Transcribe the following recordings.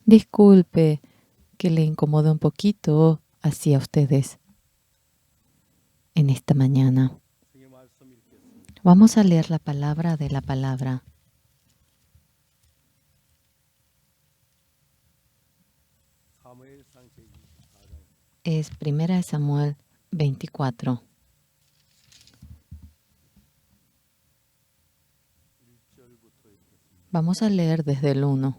Disculpe que le incomode un poquito así a ustedes en esta mañana. Vamos a leer la palabra de la palabra. Es 1 Samuel 24. Vamos a leer desde el 1.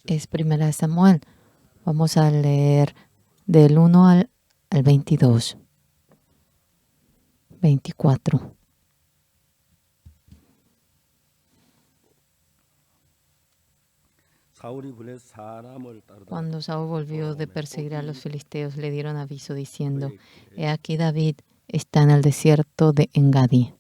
Es 1 Samuel. Vamos a leer del 1 al 22. 24. Cuando Saúl volvió de perseguir a los filisteos, le dieron aviso diciendo: He aquí David está en el desierto de Engadi.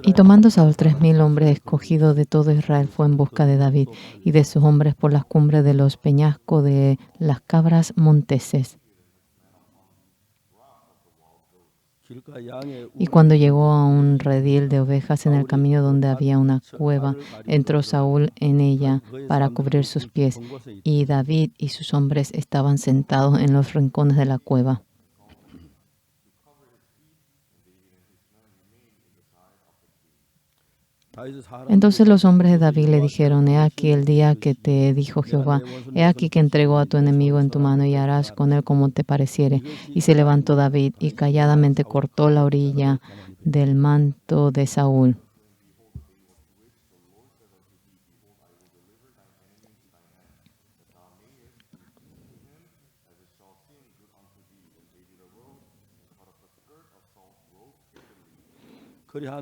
Y tomando Saúl 3,000 hombres escogidos de todo Israel, fue en busca de David y de sus hombres por las cumbres de los peñascos de las cabras monteses. Y cuando llegó a un redil de ovejas en el camino donde había una cueva, entró Saúl en ella para cubrir sus pies, y David y sus hombres estaban sentados en los rincones de la cueva. Entonces los hombres de David le dijeron: He aquí el día que te dijo Jehová, he aquí que entregó a tu enemigo en tu mano y harás con él como te pareciere. Y se levantó David y calladamente cortó la orilla del manto de Saúl.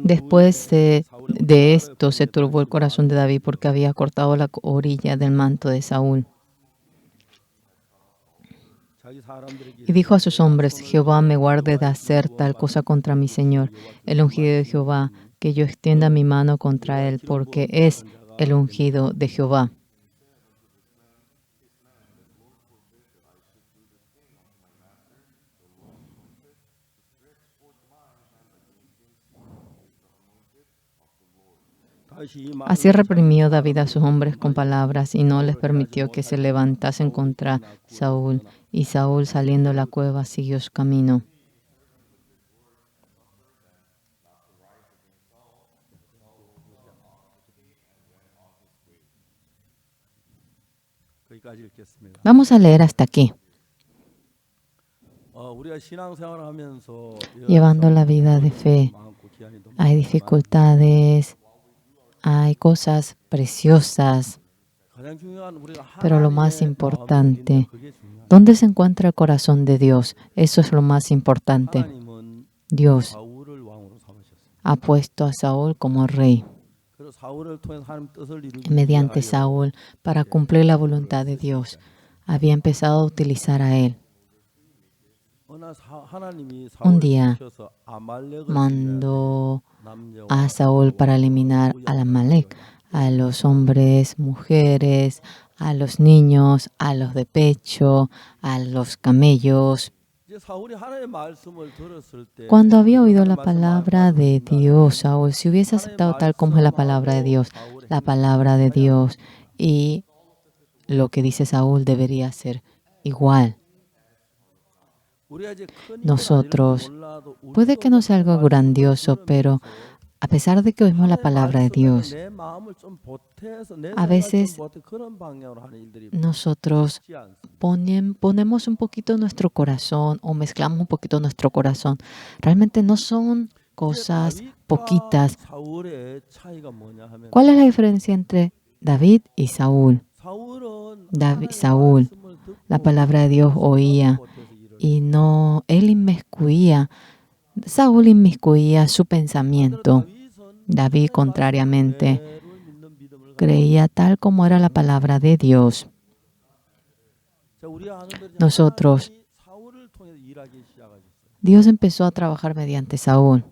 Después de esto se turbó el corazón de David porque había cortado la orilla del manto de Saúl. Y dijo a sus hombres: Jehová me guarde de hacer tal cosa contra mi señor, el ungido de Jehová, que yo extienda mi mano contra él, porque es el ungido de Jehová. Así reprimió David a sus hombres con palabras y no les permitió que se levantasen contra Saúl. Y Saúl, saliendo de la cueva, siguió su camino. Vamos a leer hasta aquí. Llevando la vida de fe, hay dificultades, hay cosas preciosas, pero lo más importante, ¿dónde se encuentra el corazón de Dios? Eso es lo más importante. Dios ha puesto a Saúl como rey. Mediante Saúl, para cumplir la voluntad de Dios, había empezado a utilizar a él. Un día mandó a Saúl para eliminar a Amalek, a los hombres, mujeres, a los niños, a los de pecho, a los camellos. Cuando había oído la palabra de Dios, Saúl, si hubiese aceptado tal como es la palabra de Dios, y lo que dice Saúl debería ser igual. Nosotros, puede que no sea algo grandioso, pero a pesar de que oímos la palabra de Dios, a veces nosotros ponemos un poquito nuestro corazón o mezclamos un poquito nuestro corazón. Realmente no son cosas poquitas. ¿Cuál es la diferencia entre David y Saúl? Saúl, la palabra de Dios oía y no, él inmiscuía. Saúl inmiscuía su pensamiento. David, contrariamente, creía tal como era la palabra de Dios. Nosotros, Dios empezó a trabajar mediante Saúl.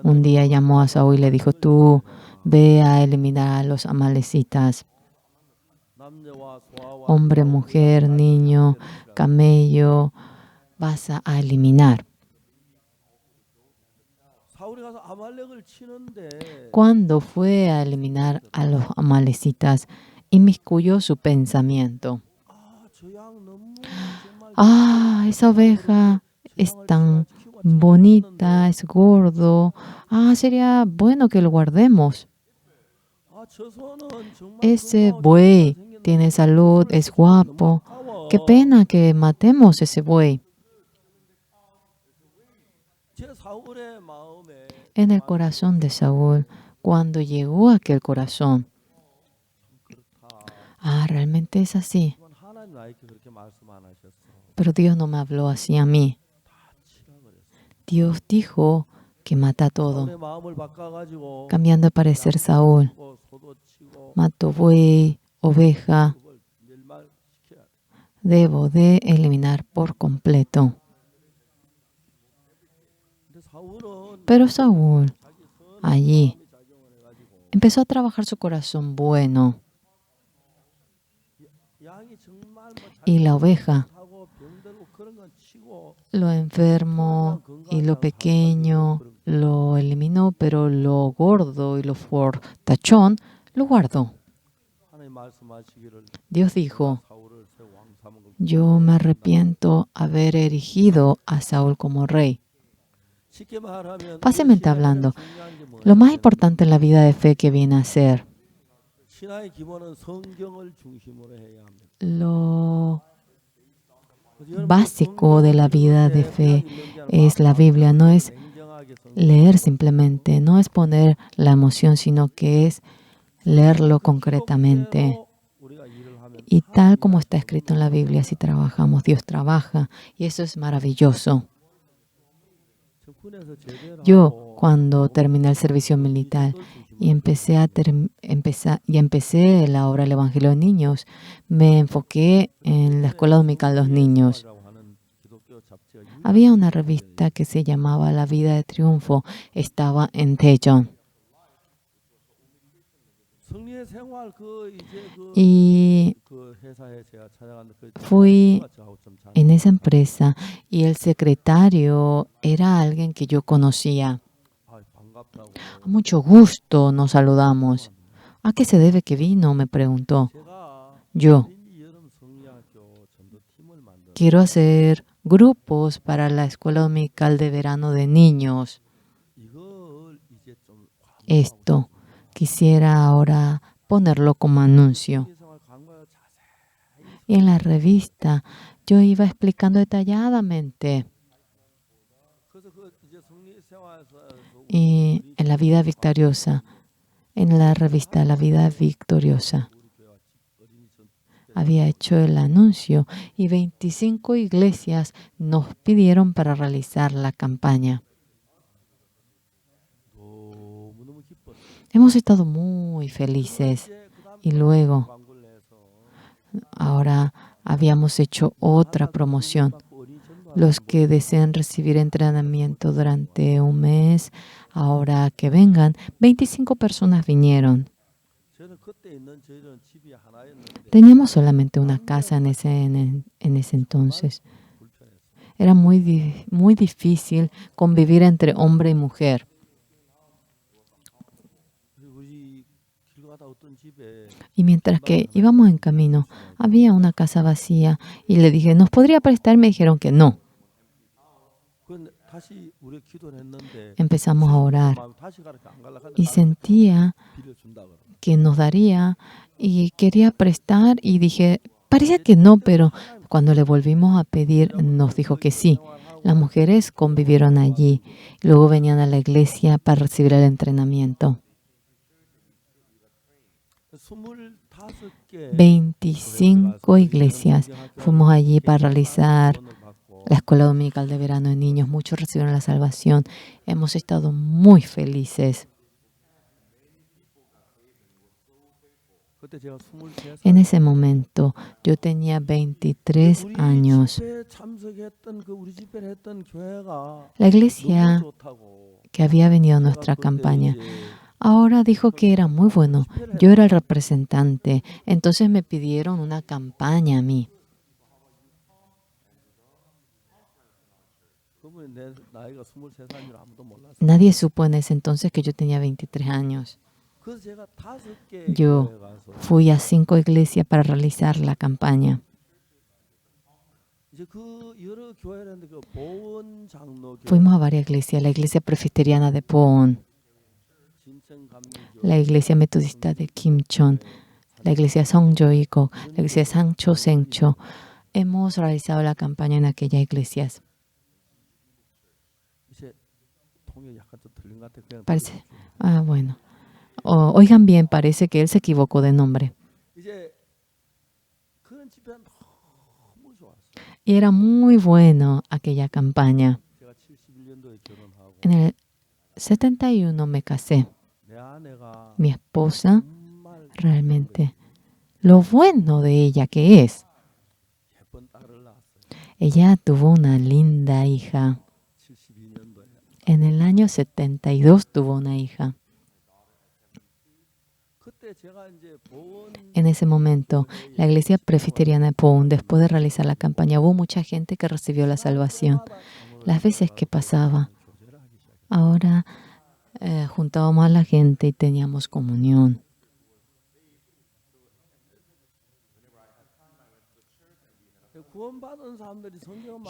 Un día llamó a Saúl y le dijo, tú ve a eliminar a los amalecitas. Hombre, mujer, niño, camello, vas a eliminar. Cuando fue a eliminar a los amalecitas, inmiscuyó su pensamiento. Esa oveja es tan bonita, es gordo. Sería bueno que lo guardemos. Ese buey tiene salud, es guapo. Qué pena que matemos ese buey. En el corazón de Saúl, cuando llegó a aquel corazón, realmente es así. Pero Dios no me habló así a mí. Dios dijo que mata todo. Cambiando de parecer, Saúl mató buey, oveja. Debo de eliminar por completo. Pero Saúl allí empezó a trabajar su corazón bueno. Y la oveja, lo enfermo y lo pequeño lo eliminó, pero lo gordo y lo fortachón lo guardó. Dios dijo, yo me arrepiento haber erigido a Saúl como rey. Fácilmente hablando, lo más importante en la vida de fe que viene a ser, lo básico de la vida de fe es la Biblia. No es leer simplemente, no es poner la emoción, sino que es leerlo concretamente. Y tal como está escrito en la Biblia, si trabajamos, Dios trabaja. Y eso es maravilloso. Yo, cuando terminé el servicio militar y empecé la obra del Evangelio de Niños, me enfoqué en la escuela dominical de los niños. Había una revista que se llamaba La Vida de Triunfo. Estaba en Daejeon. Y fui en esa empresa y el secretario era alguien que yo conocía. A mucho gusto nos saludamos. ¿A qué se debe que vino?, me preguntó. Yo quiero hacer grupos para la escuela dominical de verano de niños. Esto quisiera ahora ponerlo como anuncio. Y en la revista yo iba explicando detalladamente. Y en la vida victoriosa, en la revista La Vida Victoriosa, había hecho el anuncio y 25 iglesias nos pidieron para realizar la campaña. Hemos estado muy felices y luego, ahora habíamos hecho otra promoción. Los que deseen recibir entrenamiento durante un mes, ahora que vengan, 25 personas vinieron. Teníamos solamente una casa en ese entonces. Era muy difícil convivir entre hombre y mujer. Y mientras que íbamos en camino, había una casa vacía y le dije, ¿nos podría prestar? Me dijeron que no. Empezamos a orar y sentía que nos daría y quería prestar y dije, parecía que no, pero cuando le volvimos a pedir nos dijo que sí. Las mujeres convivieron allí, luego venían a la iglesia para recibir el entrenamiento. 25 iglesias fuimos allí para realizar la escuela dominical de verano de niños. Muchos recibieron la salvación. Hemos estado muy felices. En ese momento yo tenía 23 años. La iglesia que había venido a nuestra campaña ahora dijo que era muy bueno. Yo era el representante. Entonces me pidieron una campaña a mí. Nadie supo en ese entonces que yo tenía 23 años. Yo fui a 5 iglesias para realizar la campaña. Fuimos a varias iglesias. La iglesia presbiteriana de Poon, la iglesia metodista de Kimchon, la iglesia Songjo-iko, la iglesia Sancho-Sencho. Hemos realizado la campaña en aquellas iglesias. Parece, bueno. Oigan bien, parece que él se equivocó de nombre. Y era muy bueno aquella campaña. En el 71 me casé. Mi esposa, realmente, lo bueno de ella que es, ella tuvo una linda hija. En el año 72 tuvo una hija. En ese momento, la iglesia presbiteriana de Poon, después de realizar la campaña, hubo mucha gente que recibió la salvación. Las veces que pasaba, ahora juntábamos a la gente y teníamos comunión.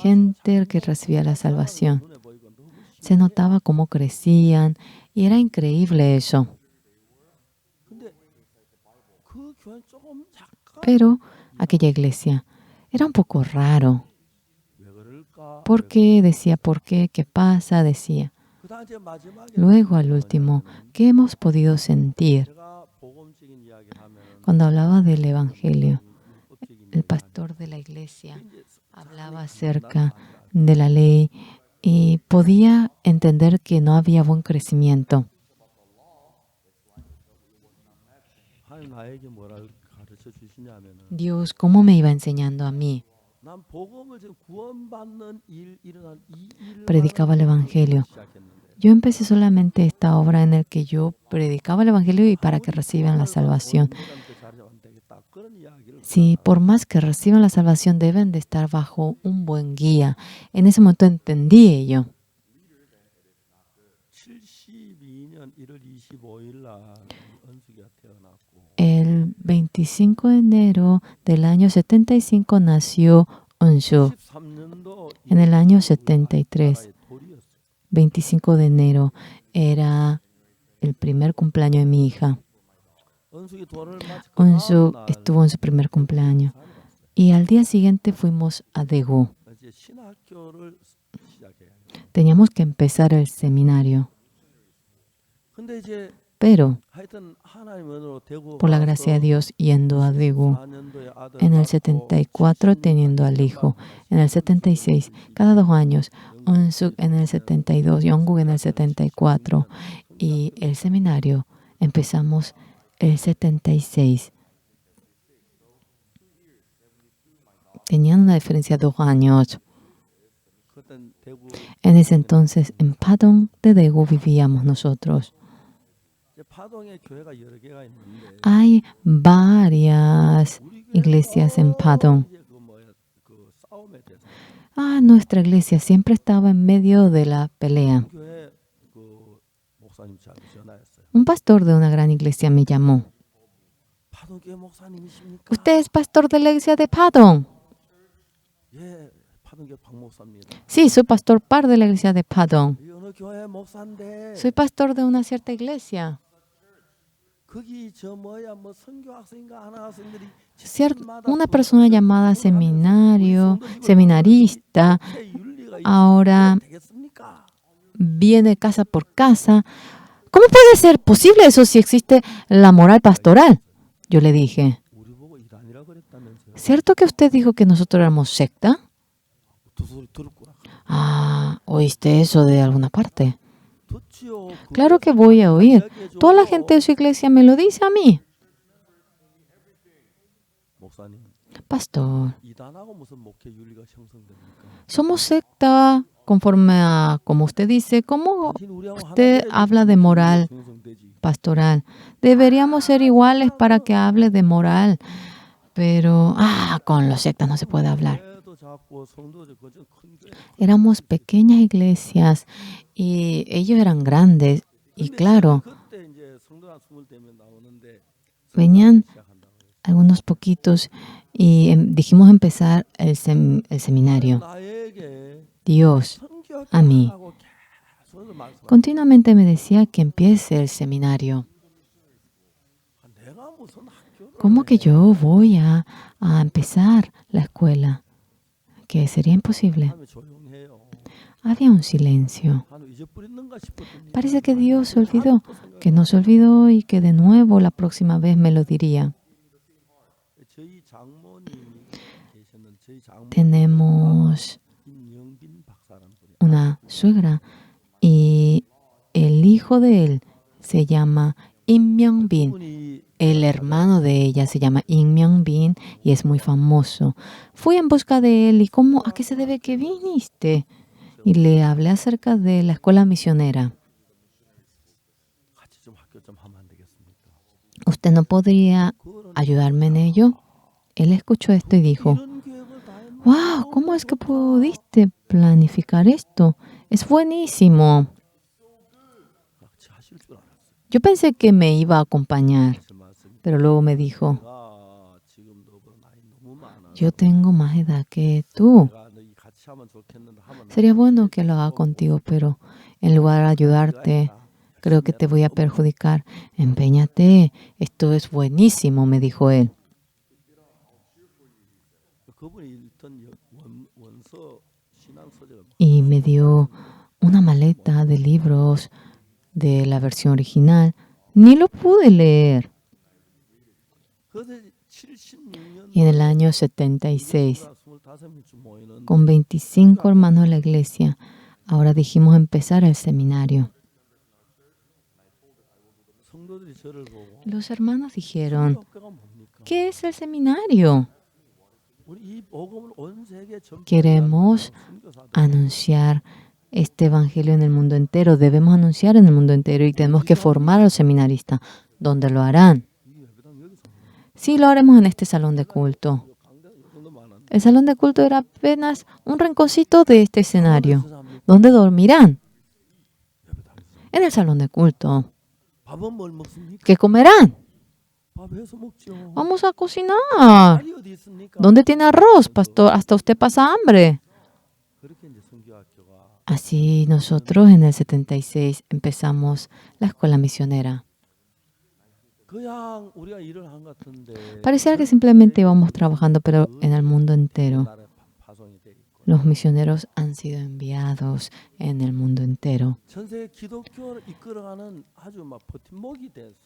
Gente que recibía la salvación. Se notaba cómo crecían y era increíble eso. Pero aquella iglesia era un poco raro. ¿Por qué? Decía, ¿por qué? ¿Qué pasa? Decía. Luego, al último, ¿qué hemos podido sentir? Cuando hablaba del Evangelio, el pastor de la iglesia hablaba acerca de la ley y podía entender que no había buen crecimiento. Dios, ¿cómo me iba enseñando a mí? Predicaba el Evangelio. Yo empecé solamente esta obra en la que yo predicaba el Evangelio y para que reciban la salvación. Sí, por más que reciban la salvación, deben de estar bajo un buen guía. En ese momento entendí ello. El 25 de enero del año 75 nació Eun-suk. En el año 73, 25 de enero, era el primer cumpleaños de mi hija. Eun-suk estuvo en su primer cumpleaños. Y al día siguiente fuimos a Daegu. Teníamos que empezar el seminario. Pero, por la gracia de Dios, yendo a Daegu, en el 74 teniendo al hijo, en el 76, cada 2 años, Eun-suk en el 72, Jong-guk en el 74, y el seminario empezamos el 76. Tenían una diferencia de 2 años. En ese entonces, en Padong de Daegu vivíamos nosotros. Hay varias iglesias en Padong. Nuestra iglesia siempre estaba en medio de la pelea. Un pastor de una gran iglesia me llamó. ¿Usted es pastor de la iglesia de Padong? Sí, soy pastor par de la iglesia de Padong. Soy pastor de una cierta iglesia. Una persona llamada seminarista, ahora viene casa por casa. ¿Cómo puede ser posible eso si existe la moral pastoral? Yo le dije, ¿cierto que usted dijo que nosotros éramos secta? ¿Oíste eso de alguna parte? Claro que voy a oír. Toda la gente de su iglesia me lo dice a mí. pastor, somos secta conforme a, como usted dice, ¿cómo usted habla de moral pastoral? Deberíamos ser iguales para que hable de moral, pero con los sectas no se puede hablar. Éramos pequeñas iglesias y ellos eran grandes y claro, venían algunos poquitos y dijimos empezar el seminario. Dios a mí continuamente me decía que empiece el seminario. ¿Cómo que yo voy a empezar la escuela? Que sería imposible. Había un silencio. Parece que Dios se olvidó, que no se olvidó y que de nuevo la próxima vez me lo diría. Tenemos una suegra y el hijo de él se llama Im Myung-bin. El hermano de ella se llama Im Myung-bin y es muy famoso. Fui en busca de él y ¿a qué se debe que viniste? Y le hablé acerca de la escuela misionera. ¿Usted no podría ayudarme en ello? Él escuchó esto y dijo, ¡wow! ¿Cómo es que pudiste planificar esto? Es buenísimo. Yo pensé que me iba a acompañar, pero luego me dijo, yo tengo más edad que tú. Sería bueno que lo haga contigo, pero en lugar de ayudarte, creo que te voy a perjudicar. Empeñate, esto es buenísimo, me dijo él. Y me dio una maleta de libros de la versión original. Ni lo pude leer. Y en el año 76, con 25 hermanos de la iglesia, ahora dijimos empezar el seminario. Los hermanos dijeron, ¿qué es el seminario? Queremos anunciar este evangelio en el mundo entero. Debemos anunciar en el mundo entero y tenemos que formar a los seminaristas. ¿Dónde lo harán? Sí, lo haremos en este salón de culto. El salón de culto era apenas un rinconcito de este escenario. ¿Dónde dormirán? En el salón de culto. ¿Qué comerán? Vamos a cocinar. ¿Dónde tiene arroz, pastor? Hasta usted pasa hambre. Así nosotros en el 76 empezamos la escuela misionera. Pareciera que simplemente íbamos trabajando, pero en el mundo entero. Los misioneros han sido enviados en el mundo entero.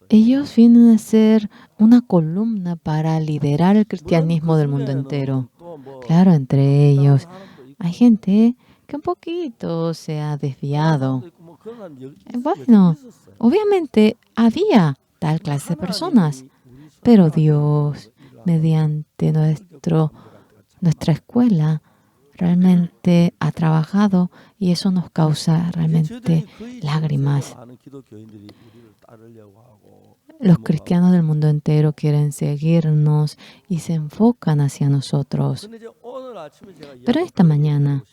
Ellos vienen a ser una columna para liderar el cristianismo del mundo entero. Claro, entre ellos hay gente que un poquito se ha desviado. Bueno, obviamente había tal clase de personas, pero Dios, mediante nuestra escuela, realmente ha trabajado y eso nos causa realmente lágrimas. Los cristianos del mundo entero quieren seguirnos y se enfocan hacia nosotros. Pero esta mañana,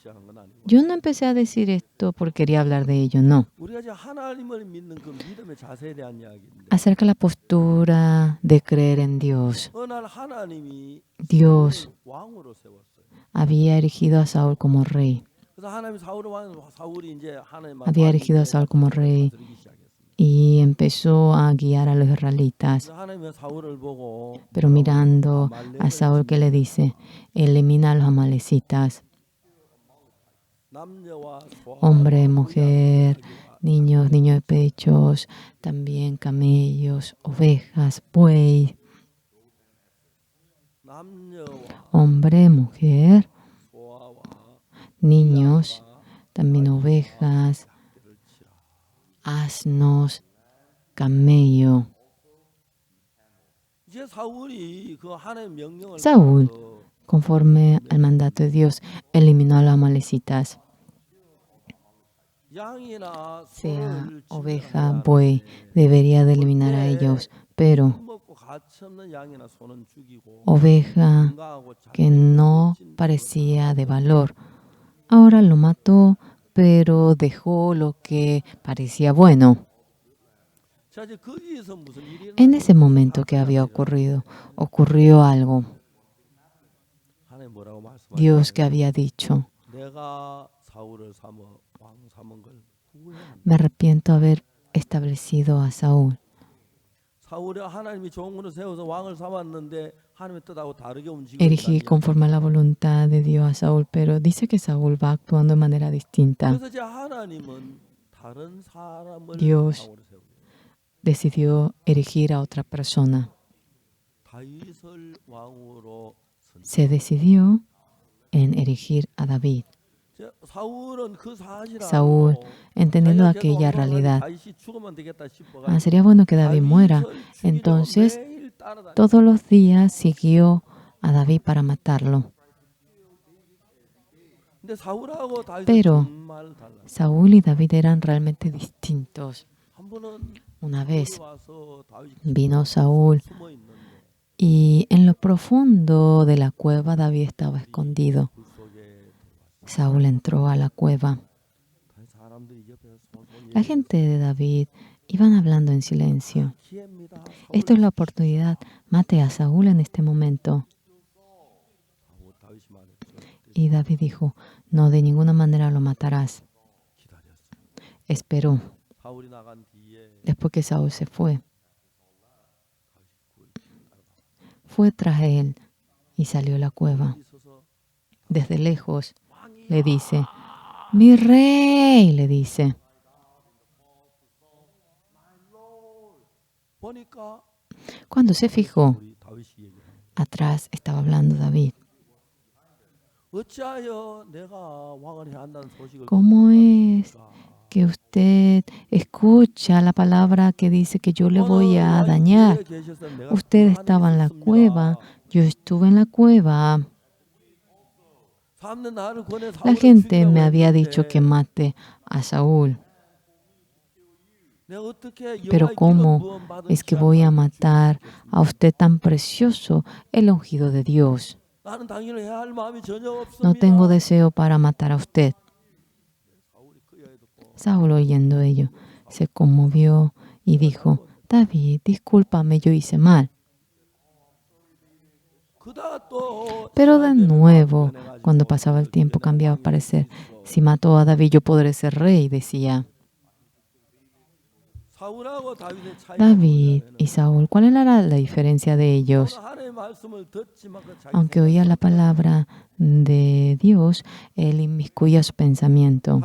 yo no empecé a decir esto porque quería hablar de ello, no. Acerca de la postura de creer en Dios. Dios había erigido a Saúl como rey. Había erigido a Saúl como rey y empezó a guiar a los israelitas. Pero mirando a Saúl, ¿qué le dice? Elimina a los amalecitas. Hombre, mujer, niños de pechos, también camellos, ovejas, buey. Hombre, mujer, niños, también ovejas, asnos, camello. Saúl, conforme al mandato de Dios, eliminó a los amalecitas. Sea oveja, buey, debería de eliminar a ellos, pero oveja que no parecía de valor, ahora lo mató, pero dejó lo que parecía bueno. En ese momento que había ocurrido, ocurrió algo. Dios que había dicho, me arrepiento de haber establecido a Saúl. Erigí conforme a la voluntad de Dios a Saúl, pero dice que Saúl va actuando de manera distinta. Dios decidió erigir a otra persona. Se decidió en erigir a David. Saúl, entendiendo aquella realidad, sería bueno que David muera. Entonces, todos los días siguió a David para matarlo. Pero Saúl y David eran realmente distintos. Una vez vino Saúl y en lo profundo de la cueva David estaba escondido. Saúl entró a la cueva. La gente de David iban hablando en silencio. Esto es la oportunidad. Mate a Saúl en este momento. Y David dijo, no, de ninguna manera lo matarás. Esperó. Después que Saúl se fue, fue tras él y salió a la cueva. Desde lejos le dice, mi rey, le dice. Cuando se fijó, atrás estaba hablando David. ¿Cómo es que usted escucha la palabra que dice que yo le voy a dañar? Usted estaba en la cueva, yo estuve en la cueva. La gente me había dicho que mate a Saúl. Pero ¿cómo es que voy a matar a usted tan precioso, el ungido de Dios? No tengo deseo para matar a usted. Saúl, oyendo ello, se conmovió y dijo, David, discúlpame, yo hice mal. Pero de nuevo, cuando pasaba el tiempo, cambiaba de parecer. Si mató a David, yo podré ser rey, decía. David y Saúl, ¿cuál era la diferencia de ellos? Aunque oía la palabra de Dios, él inmiscuía su pensamiento.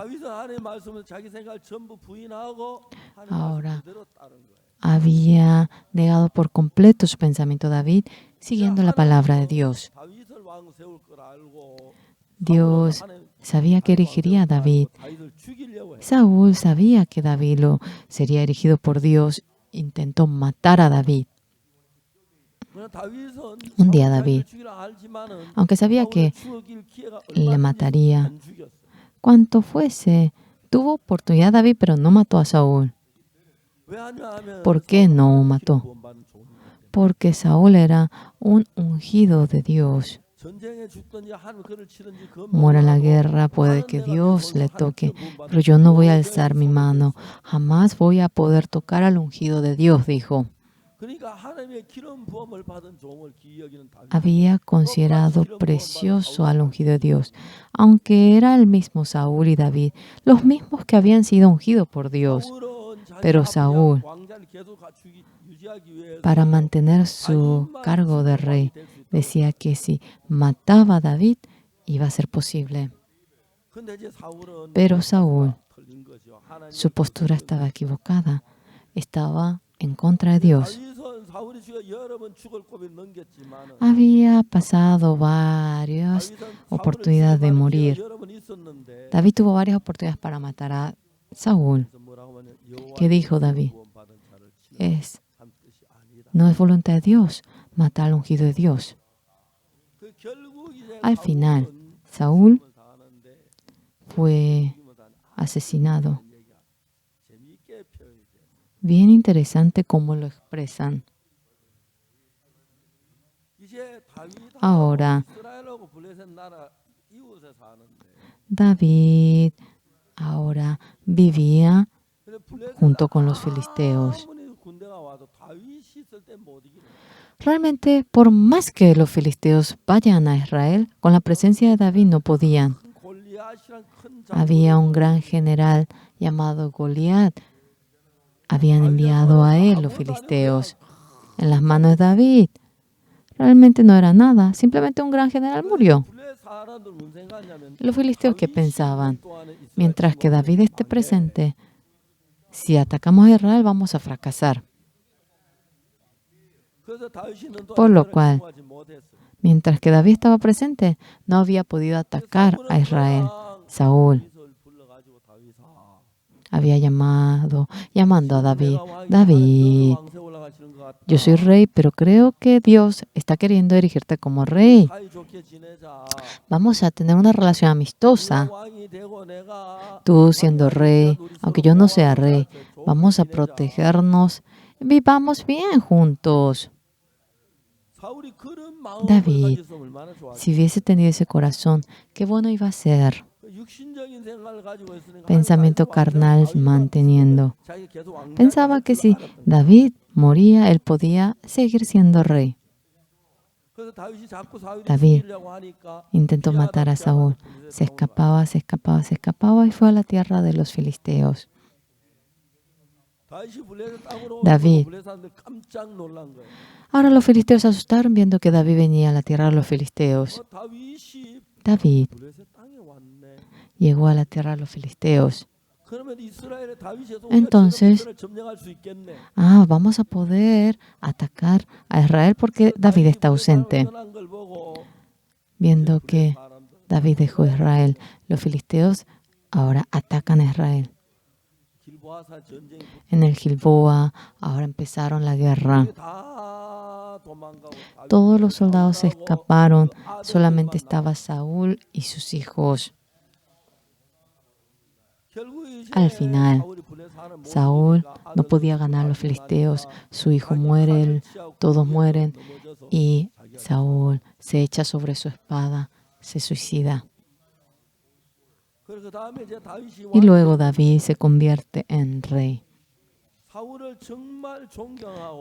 Ahora, había negado por completo su pensamiento David, siguiendo la palabra de Dios. Dios sabía que erigiría a David. Saúl sabía que David sería erigido por Dios. Intentó matar a David. Un día David, aunque sabía que le mataría, cuanto fuese, tuvo oportunidad David, pero no mató a Saúl. ¿Por qué no mató? Porque Saúl era un ungido de Dios. Muera en la guerra, puede que Dios le toque, pero yo no voy a alzar mi mano. Jamás voy a poder tocar al ungido de Dios, dijo. Había considerado precioso al ungido de Dios, aunque era el mismo Saúl y David, los mismos que habían sido ungidos por Dios. Pero Saúl, para mantener su cargo de rey, decía que si mataba a David, iba a ser posible. Pero Saúl, su postura estaba equivocada. Estaba en contra de Dios. Había pasado varias oportunidades de morir. David tuvo varias oportunidades para matar a Saúl. ¿Qué dijo David? No es voluntad de Dios matar al ungido de Dios. Al final, Saúl fue asesinado. Bien interesante cómo lo expresan. Ahora, David ahora vivía junto con los filisteos. Realmente, por más que los filisteos vayan a Israel, con la presencia de David no podían. Había un gran general llamado Goliat. Habían enviado a él los filisteos en las manos de David. Realmente no era nada, simplemente un gran general murió. Los filisteos, ¿qué pensaban? Mientras que David esté presente, si atacamos a Israel vamos a fracasar. Por lo cual, mientras que David estaba presente, no había podido atacar a Israel. Saúl había llamando a David. David, yo soy rey, pero creo que Dios está queriendo erigirte como rey. Vamos a tener una relación amistosa. Tú siendo rey, aunque yo no sea rey, vamos a protegernos. Vivamos bien juntos. David, si hubiese tenido ese corazón, qué bueno iba a ser. Pensamiento carnal manteniendo. Pensaba que si David moría, él podía seguir siendo rey. David intentó matar a Saúl. Se escapaba y fue a la tierra de los filisteos. David. Ahora los filisteos se asustaron viendo que David venía a la tierra de los filisteos. David llegó a la tierra de los filisteos. Entonces, vamos a poder atacar a Israel porque David está ausente. Viendo que David dejó Israel, los filisteos ahora atacan a Israel. En el Gilboa, ahora empezaron la guerra. Todos los soldados se escaparon, solamente estaba Saúl y sus hijos. Al final, Saúl no podía ganar a los filisteos, su hijo muere, todos mueren y Saúl se echa sobre su espada, se suicida. Y luego David se convierte en rey.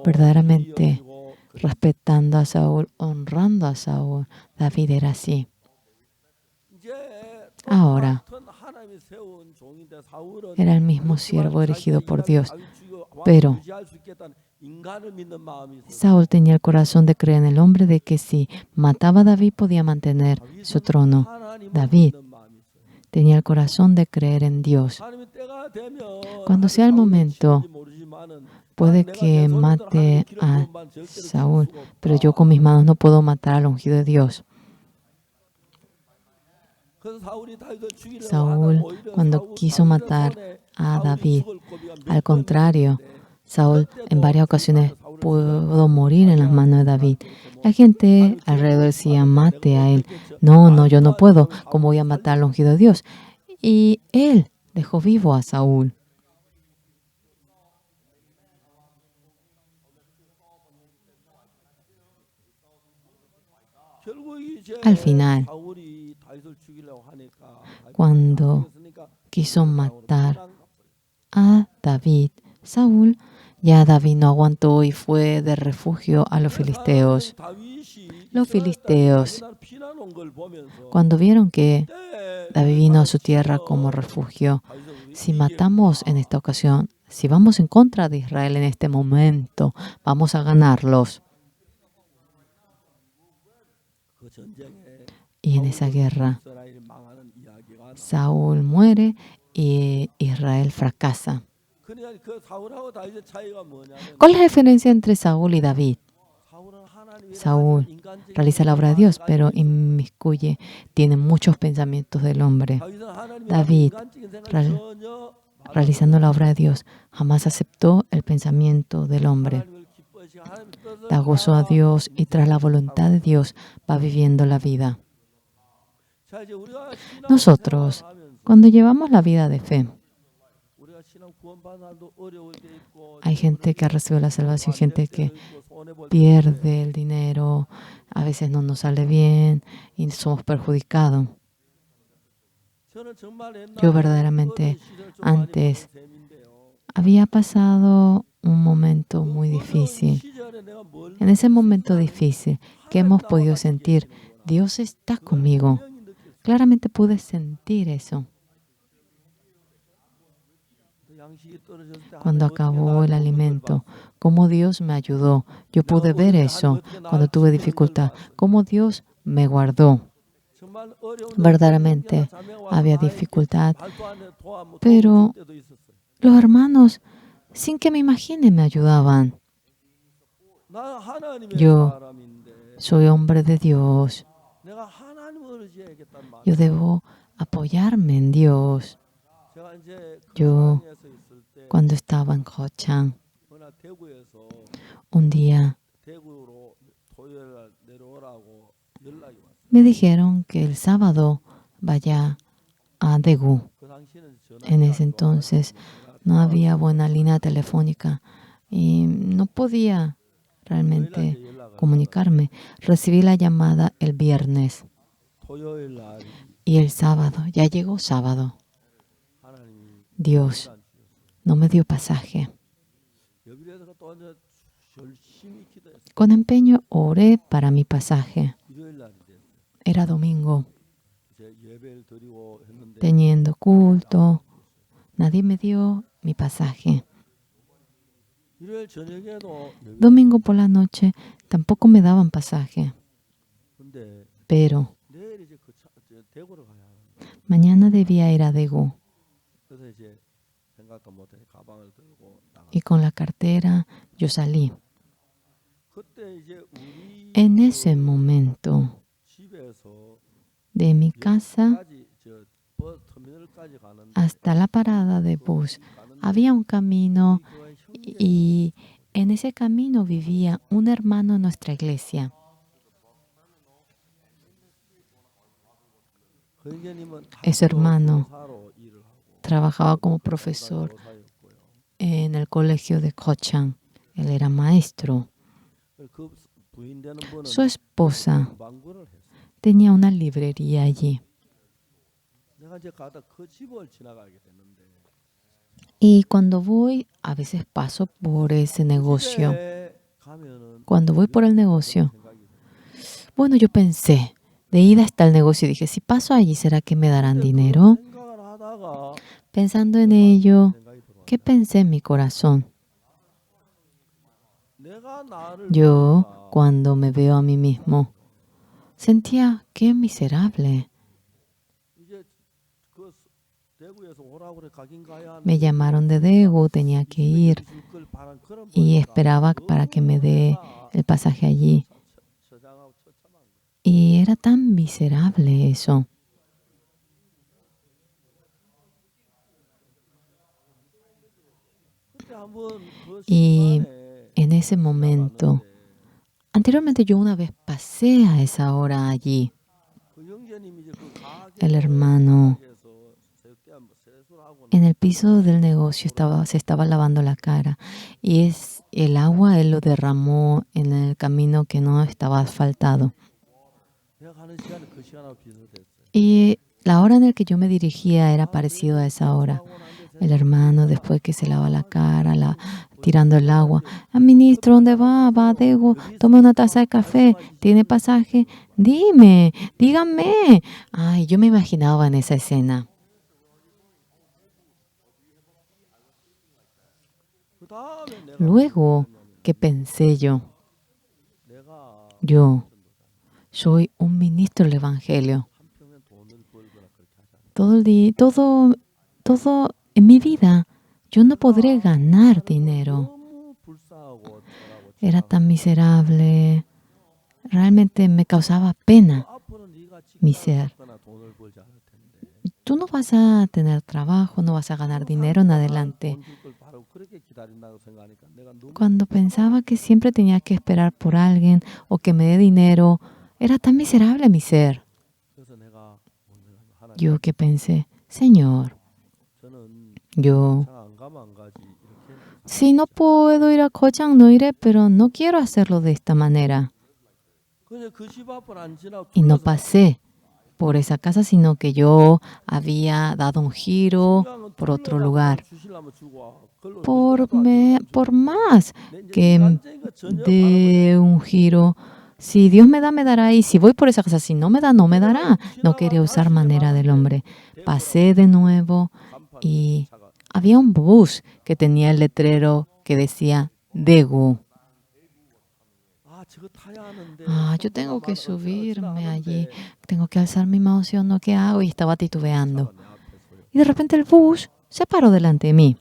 Verdaderamente respetando a Saúl, honrando a Saúl, David era así. Ahora, era el mismo siervo erigido por Dios, pero Saúl tenía el corazón de creer en el hombre de que si mataba a David podía mantener su trono. David tenía el corazón de creer en Dios. Cuando sea el momento, puede que mate a Saúl, pero yo con mis manos no puedo matar al ungido de Dios. Saúl, cuando quiso matar a David, al contrario, Saúl en varias ocasiones pudo morir en las manos de David. La gente alrededor decía, mate a él. No, yo no puedo. ¿Cómo voy a matar al ungido de Dios? Y él dejó vivo a Saúl. Al final, cuando quiso matar a David, Saúl, ya David no aguantó y fue de refugio a los filisteos. Los filisteos, cuando vieron que David vino a su tierra como refugio, si matamos en esta ocasión, si vamos en contra de Israel en este momento, vamos a ganarlos. Y en esa guerra, Saúl muere y Israel fracasa. ¿Cuál es la diferencia entre Saúl y David? Saúl realiza la obra de Dios, pero inmiscuye, tiene muchos pensamientos del hombre. David, realizando la obra de Dios, jamás aceptó el pensamiento del hombre. Da gozo a Dios y tras la voluntad de Dios va viviendo la vida. Nosotros, cuando llevamos la vida de fe, hay gente que ha recibido la salvación, gente que pierde el dinero, a veces no nos sale bien y somos perjudicados. Yo verdaderamente antes había pasado un momento muy difícil. En ese momento difícil que hemos podido sentir, Dios está conmigo. Claramente pude sentir eso. Cuando acabó el alimento, cómo Dios me ayudó. Yo pude ver eso cuando tuve dificultad, cómo Dios me guardó. Verdaderamente había dificultad, pero los hermanos, sin que me imagine, me ayudaban. Yo soy hombre de Dios. Yo debo apoyarme en Dios. Yo, cuando estaba en Gochang, un día me dijeron que el sábado vaya a Daegu. En ese entonces no había buena línea telefónica y no podía realmente comunicarme. Recibí la llamada el viernes y el sábado, ya llegó sábado, Dios no me dio pasaje. Con empeño oré para mi pasaje. Era domingo, teniendo culto. Nadie me dio mi pasaje. Domingo por la noche tampoco me daban pasaje. Pero mañana debía ir a Daegu. Y con la cartera yo salí. En ese momento, de mi casa hasta la parada de bus, había un camino y en ese camino vivía un hermano de nuestra iglesia. Ese hermano trabajaba como profesor en el colegio de Gochang. Él era maestro. Su esposa tenía una librería allí. Y cuando voy, a veces paso por ese negocio. Cuando voy por el negocio, bueno, yo pensé, de ida hasta el negocio, dije, si paso allí, ¿será que me darán dinero? Pensando en ello, ¿qué pensé en mi corazón? Yo, cuando me veo a mí mismo, sentía qué miserable. Me llamaron de Daegu, tenía que ir y esperaba para que me dé el pasaje allí. Y era tan miserable eso. Y en ese momento, anteriormente yo una vez pasé a esa hora allí. El hermano en el piso del negocio se estaba lavando la cara y el agua él lo derramó en el camino que no estaba asfaltado. Y la hora en la que yo me dirigía era parecido a esa hora. El hermano, después que se lava la cara, tirando el agua, ministro, ¿dónde va? Va a Daegu, tome una taza de café, ¿tiene pasaje? Díganme. Ay, yo me imaginaba en esa escena. Luego, ¿qué pensé yo? Yo soy un ministro del Evangelio. Todo el día, todo en mi vida, yo no podré ganar dinero. Era tan miserable. Realmente me causaba pena mi ser. tú no vas a tener trabajo, no vas a ganar dinero en adelante. Cuando pensaba que siempre tenía que esperar por alguien o que me dé dinero, era tan miserable mi ser. Yo que pensé, Señor, yo, si no puedo ir a Gochang, no iré, pero no quiero hacerlo de esta manera. Y no pasé por esa casa, sino que yo había dado un giro por otro lugar. Por más que de un giro, si Dios me da, me dará. Y si voy por esa casa, si no me da, no me dará. No quería usar manera del hombre. Pasé de nuevo y había un bus que tenía el letrero que decía Daegu. Yo tengo que subirme allí, tengo que alzar mi emoción, ¿no? ¿Qué hago? Y estaba titubeando. Y de repente el bus se paró delante de mí.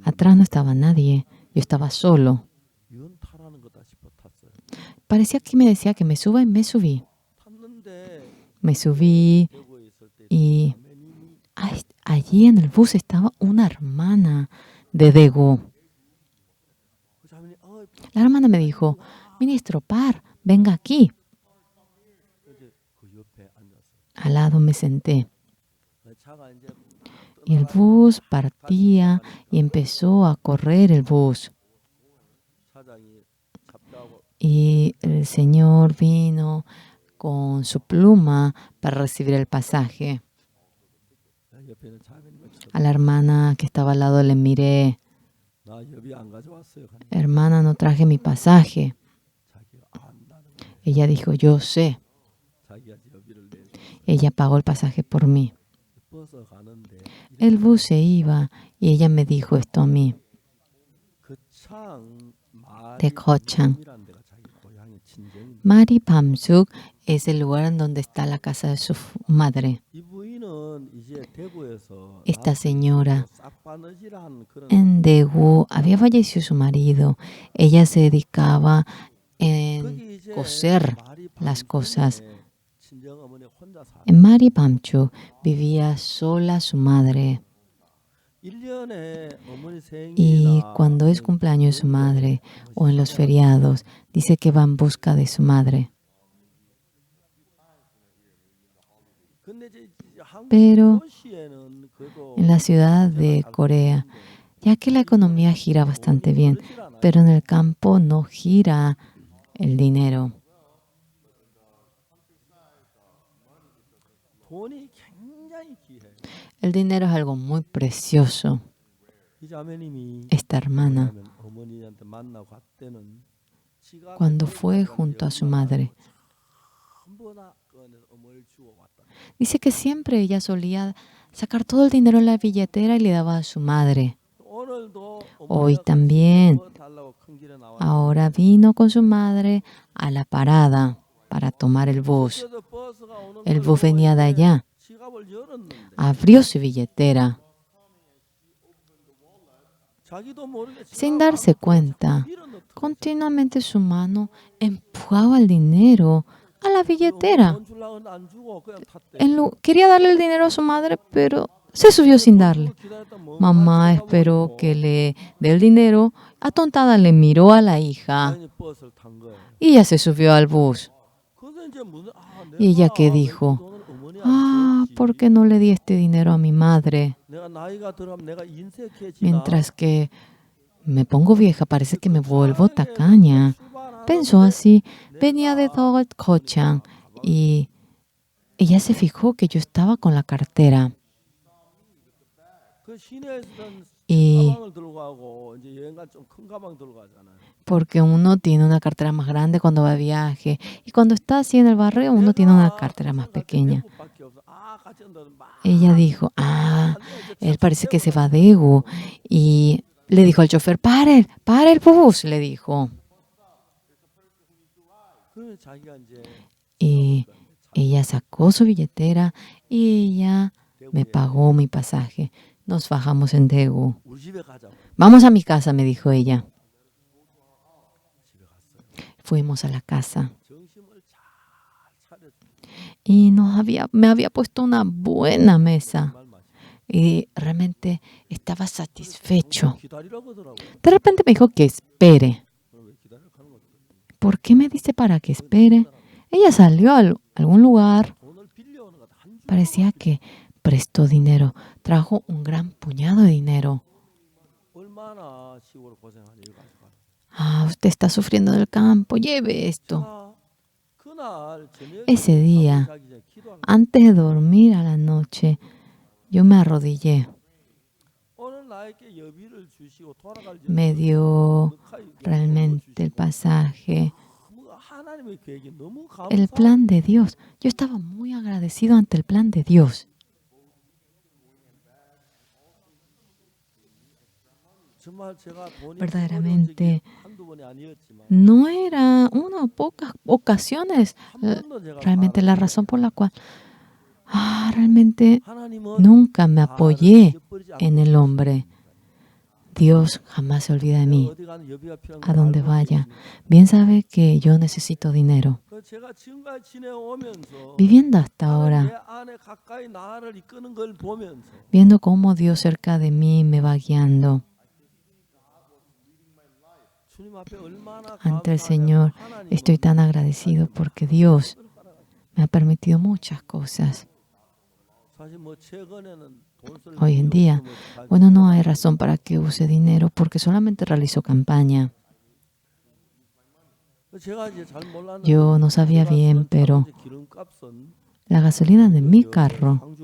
Atrás no estaba nadie, yo estaba solo. Parecía que me decía que me suba y me subí. Me subí y allí en el bus estaba una hermana de Daegu. La hermana me dijo, ministro Par, venga aquí. Al lado me senté. Y el bus partía y empezó a correr el bus. Y el señor vino con su pluma para recibir el pasaje. A la hermana que estaba al lado le miré. Hermana, no traje mi pasaje. Ella dijo, yo sé. Ella pagó el pasaje por mí. El bus se iba y ella me dijo esto a mí. De Gochang. Mari Pamsuk es el lugar en donde está la casa de su madre. Esta señora en Daegu había fallecido su marido. Ella se dedicaba en coser las cosas. En Mari Pamsuk vivía sola su madre. Y cuando es cumpleaños de su madre o en los feriados, dice que va en busca de su madre. Pero en la ciudad de Corea, ya que la economía gira bastante bien, pero en el campo no gira el dinero. El dinero es algo muy precioso. Esta hermana, cuando fue junto a su madre, dice que siempre ella solía sacar todo el dinero en la billetera y le daba a su madre. Hoy también. Ahora vino con su madre a la parada para tomar el bus. El bus venía de allá. Abrió su billetera. Sin darse cuenta, continuamente su mano empujaba el dinero a la billetera. Quería darle el dinero a su madre, pero se subió sin darle. Mamá esperó que le dé el dinero. Atontada le miró a la hija y ella se subió al bus. ¿Y ella qué dijo? ¿Por qué no le di este dinero a mi madre? Mientras que me pongo vieja, parece que me vuelvo tacaña. Pensó así. Venía de Gochang y ella se fijó que yo estaba con la cartera. Y porque uno tiene una cartera más grande cuando va de viaje y cuando está así en el barrio uno tiene una cartera más pequeña. Ella dijo, él parece que se va a Daegu. Y le dijo al chofer, para el bus, le dijo. Y ella sacó su billetera y ella me pagó mi pasaje. Nos bajamos en Daegu. Vamos a mi casa, me dijo ella. Fuimos a la casa. y me había puesto una buena mesa y realmente estaba satisfecho. De repente me dijo que espere. ¿Por qué me dice para que espere? Ella salió a algún lugar. Parecía que prestó dinero. Trajo un gran puñado de dinero. Usted está sufriendo en el campo. Lleve esto. Ese día, antes de dormir a la noche, yo me arrodillé. Me dio realmente el pasaje, el plan de Dios. Yo estaba muy agradecido ante el plan de Dios. Verdaderamente, no era una o pocas ocasiones realmente la razón por la cual realmente nunca me apoyé en el hombre. Dios jamás se olvida de mí. A donde vaya, bien sabe que yo necesito dinero. Viviendo hasta ahora, viendo cómo Dios cerca de mí me va guiando, ante el Señor estoy tan agradecido porque Dios me ha permitido muchas cosas. Hoy en día, bueno, no hay razón para que use dinero porque solamente realizo campaña. Yo no sabía bien, pero la gasolina de mi carro,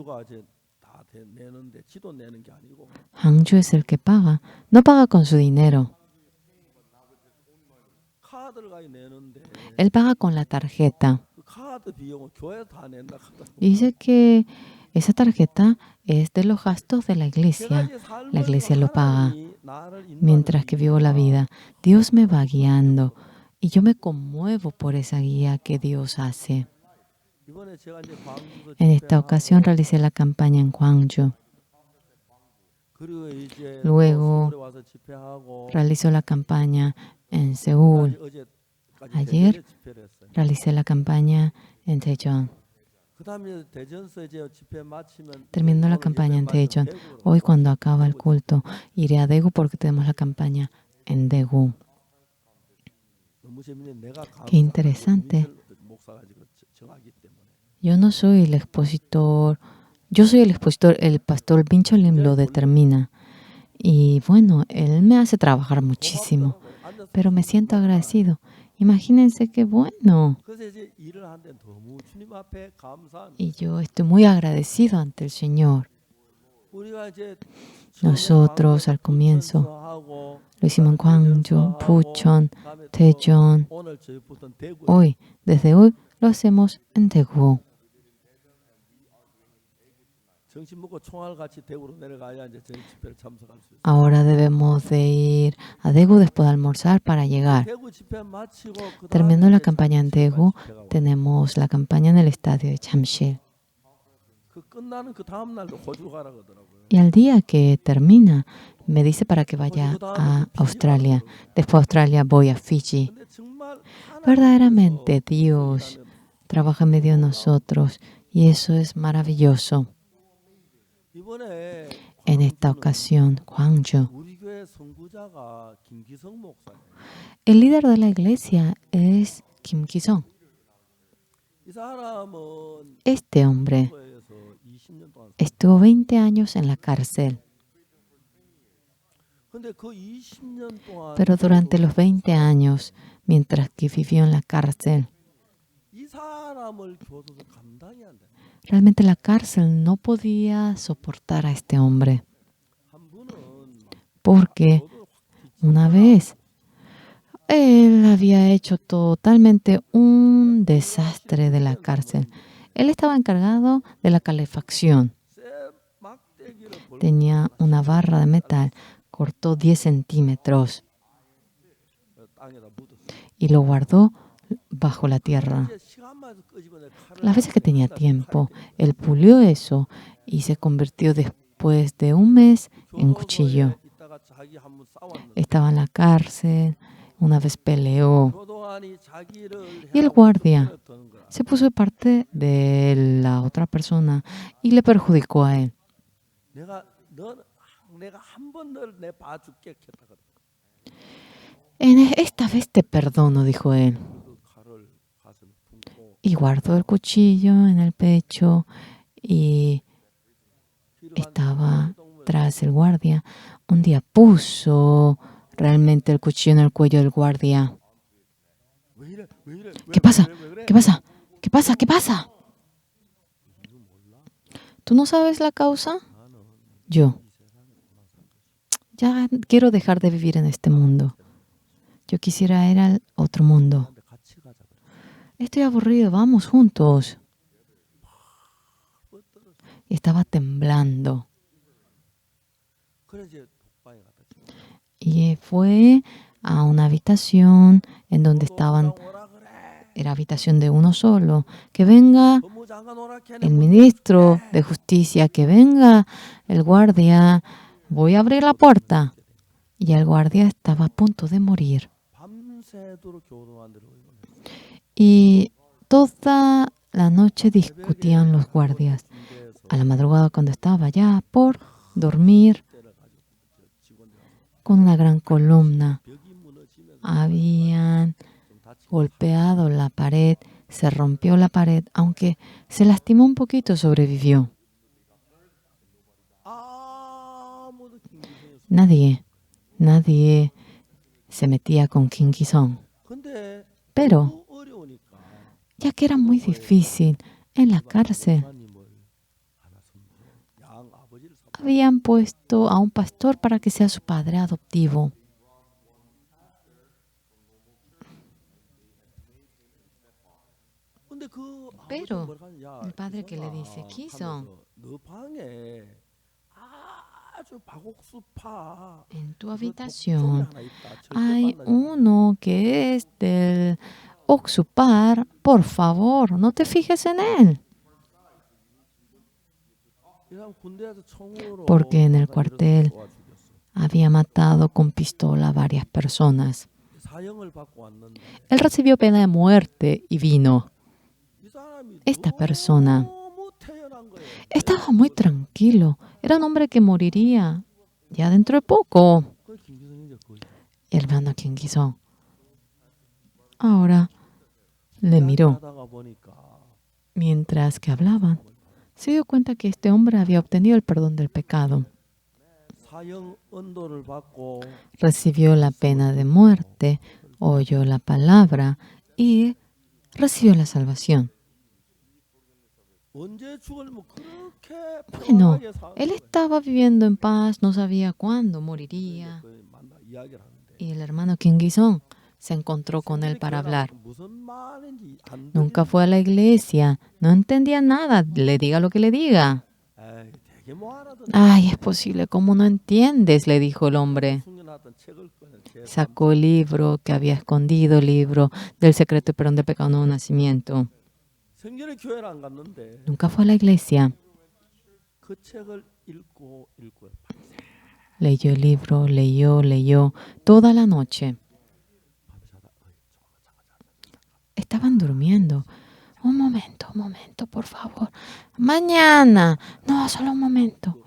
Hangju es el que paga. No paga con su dinero. Él paga con la tarjeta. Y dice que esa tarjeta es de los gastos de la iglesia. La iglesia lo paga. Mientras que vivo la vida, Dios me va guiando y yo me conmuevo por esa guía que Dios hace. En esta ocasión realicé la campaña en Gwangju. Luego realizó la campaña en Seúl. Ayer realicé la campaña en Daejeon. Terminó la campaña en Daejeon. Hoy, cuando acaba el culto, iré a Daegu porque tenemos la campaña en Daegu. Qué interesante. Yo no soy el expositor. Yo soy el expositor. El pastor Bin Cholim lo determina. Y bueno, él me hace trabajar muchísimo. Pero me siento agradecido. Imagínense qué bueno. Y yo estoy muy agradecido ante el Señor. Nosotros al comienzo lo hicimos en Gwangju, Bucheon, Daejeon. Desde hoy lo hacemos en Daegu. Ahora debemos de ir a Daegu después de almorzar para llegar. Terminando la campaña en Daegu, tenemos la campaña en el estadio de Jamsil. Y al día que termina, me dice para que vaya a Australia. Después de Australia voy a Fiji. Verdaderamente Dios trabaja en medio de nosotros y eso es maravilloso. En esta ocasión, Gwangju, el líder de la iglesia es Kim Ki-sung. Este hombre estuvo 20 años en la cárcel. Pero durante los 20 años, mientras que vivió en la cárcel, realmente la cárcel no podía soportar a este hombre. Porque una vez él había hecho totalmente un desastre de la cárcel. Él estaba encargado de la calefacción. Tenía una barra de metal, cortó 10 centímetros y lo guardó bajo la tierra. Las veces que tenía tiempo, él pulió eso y se convirtió después de un mes en cuchillo. Estaba en la cárcel una vez peleó y el guardia se puso de parte de la otra persona y le perjudicó a él. Esta vez te perdono, dijo él. Y guardó el cuchillo en el pecho y estaba tras el guardia. Un día puso realmente el cuchillo en el cuello del guardia. ¿Qué pasa? ¿Qué pasa? ¿Qué pasa? ¿Qué pasa? ¿Tú no sabes la causa? Yo. Ya quiero dejar de vivir en este mundo. Yo quisiera ir al otro mundo. Estoy aburrido, vamos juntos. Y estaba temblando. Y fue a una habitación en donde estaban, era habitación de uno solo. Que venga el ministro de justicia, que venga el guardia. Voy a abrir la puerta. Y el guardia estaba a punto de morir. Y toda la noche discutían los guardias. A la madrugada, cuando estaba ya por dormir, con una gran columna, habían golpeado la pared, se rompió la pared, aunque se lastimó un poquito, sobrevivió. Nadie se metía con Kim Ki-song. Pero, ya que era muy difícil, en la cárcel habían puesto a un pastor para que sea su padre adoptivo. Pero el padre que le dice, Ki-song, en tu habitación hay uno que es del Oxupar, por favor, no te fijes en él. Porque en el cuartel había matado con pistola a varias personas. Él recibió pena de muerte y vino. Esta persona estaba muy tranquilo. Era un hombre que moriría ya dentro de poco. Hermano Kim Ki-song ahora le miró. Mientras que hablaban, se dio cuenta que este hombre había obtenido el perdón del pecado. Recibió la pena de muerte, oyó la palabra y recibió la salvación. Bueno, él estaba viviendo en paz, no sabía cuándo moriría. Y el hermano Kim Ki-song se encontró con él para hablar. Nunca fue a la iglesia, no entendía nada, le diga lo que le diga. Ay, es posible, ¿cómo no entiendes?, le dijo el hombre. Sacó el libro que había escondido, el libro del secreto y perdón de pecado, nuevo nacimiento. Nunca fue a la iglesia. Leyó el libro, leyó toda la noche. Estaban durmiendo. Un momento, por favor. Mañana. No, solo un momento.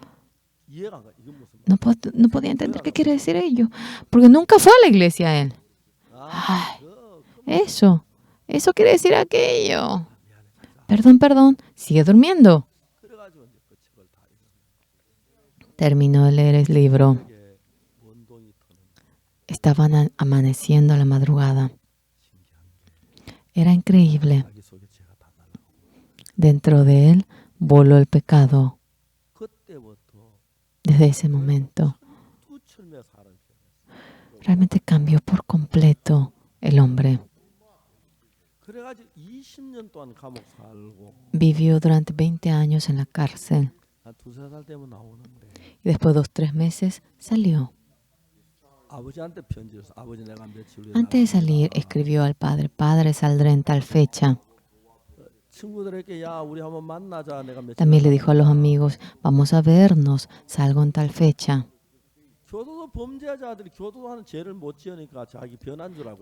No podía entender qué quiere decir ello, porque nunca fue a la iglesia él. Ay, eso quiere decir aquello. Perdón, sigue durmiendo. Terminó de leer el libro. Estaban amaneciendo a la madrugada. Era increíble. Dentro de él voló el pecado. Desde ese momento, realmente cambió por completo el hombre. Vivió durante 20 años en la cárcel. Y después de 2-3 meses salió. Antes de salir, escribió al padre: Padre, saldré en tal fecha. También le dijo a los amigos: vamos a vernos, salgo en tal fecha.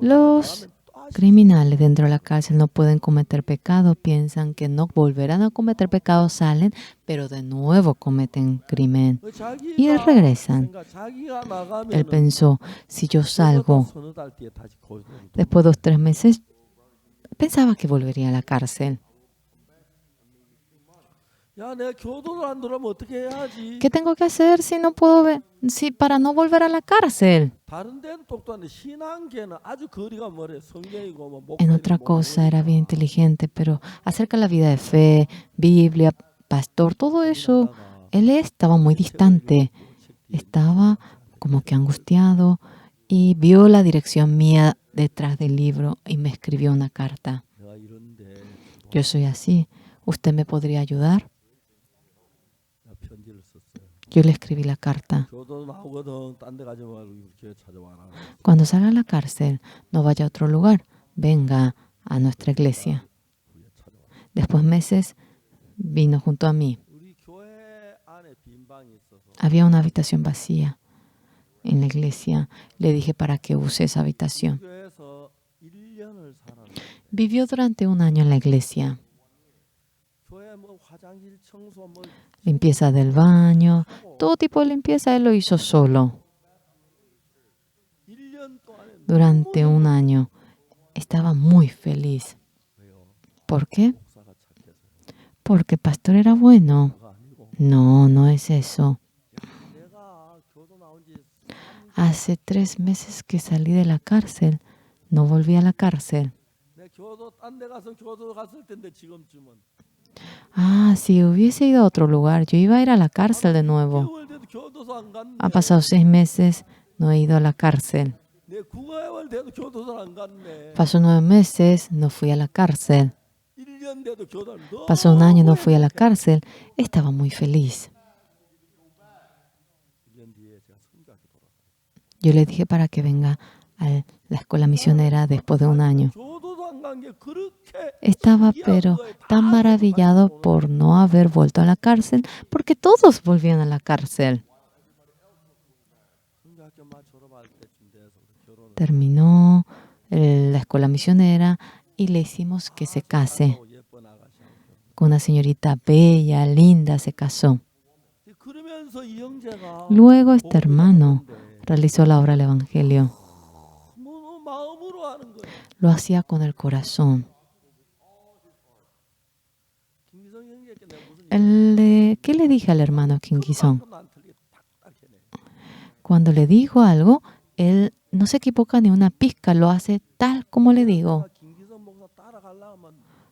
Los criminales dentro de la cárcel no pueden cometer pecado, piensan que no volverán a cometer pecado, salen, pero de nuevo cometen crimen y regresan. Él pensó, si yo salgo, después de 2 o 3 meses, pensaba que volvería a la cárcel. ¿Qué tengo que hacer si no puedo para no volver a la cárcel? En otra cosa era bien inteligente, pero acerca de la vida de fe, Biblia, pastor, todo eso, él estaba muy distante. Estaba como que angustiado y vio la dirección mía detrás del libro y me escribió una carta. Yo soy así. ¿Usted me podría ayudar? Yo le escribí la carta. Cuando salga a la cárcel, no vaya a otro lugar. Venga a nuestra iglesia. Después de meses, vino junto a mí. Había una habitación vacía en la iglesia. Le dije para que use esa habitación. Vivió durante 1 año en la iglesia. Limpieza del baño, todo tipo de limpieza él lo hizo solo. Durante 1 año estaba muy feliz. ¿Por qué? Porque el pastor era bueno. No, no es eso. Hace 3 meses que salí de la cárcel. No volví a la cárcel. Si hubiese ido a otro lugar, yo iba a ir a la cárcel de nuevo. Han pasado 6 meses, no he ido a la cárcel. Pasó 9 meses, no fui a la cárcel. Pasó 1 año, no fui a la cárcel. Estaba muy feliz. Yo le dije para que venga a la escuela misionera después de 1 año. Estaba pero tan maravillado por no haber vuelto a la cárcel, porque todos volvían a la cárcel. Terminó la escuela misionera y le hicimos que se case. Con una señorita bella, linda, se casó. Luego este hermano realizó la obra del Evangelio. Lo hacía con el corazón. ¿Qué le dije al hermano Kim Ki-sung? Cuando le digo algo, él no se equivoca ni una pizca, lo hace tal como le digo.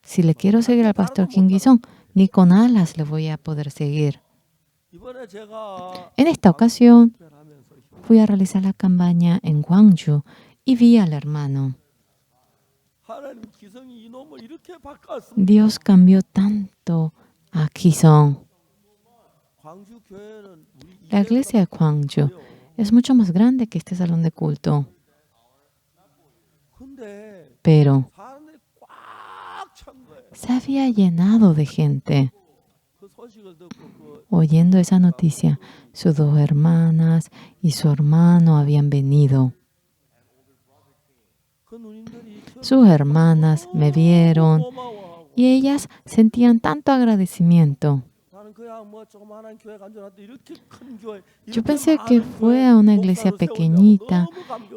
Si le quiero seguir al pastor Kim Ki-sung, ni con alas le voy a poder seguir. En esta ocasión, fui a realizar la campaña en Gwangju y vi al hermano. Dios cambió tanto a Ki-sung. La iglesia de Gwangju es mucho más grande que este salón de culto. Pero se había llenado de gente. Oyendo esa noticia, sus 2 hermanas y su hermano habían venido. Sus hermanas me vieron y ellas sentían tanto agradecimiento. Yo pensé que fue a una iglesia pequeñita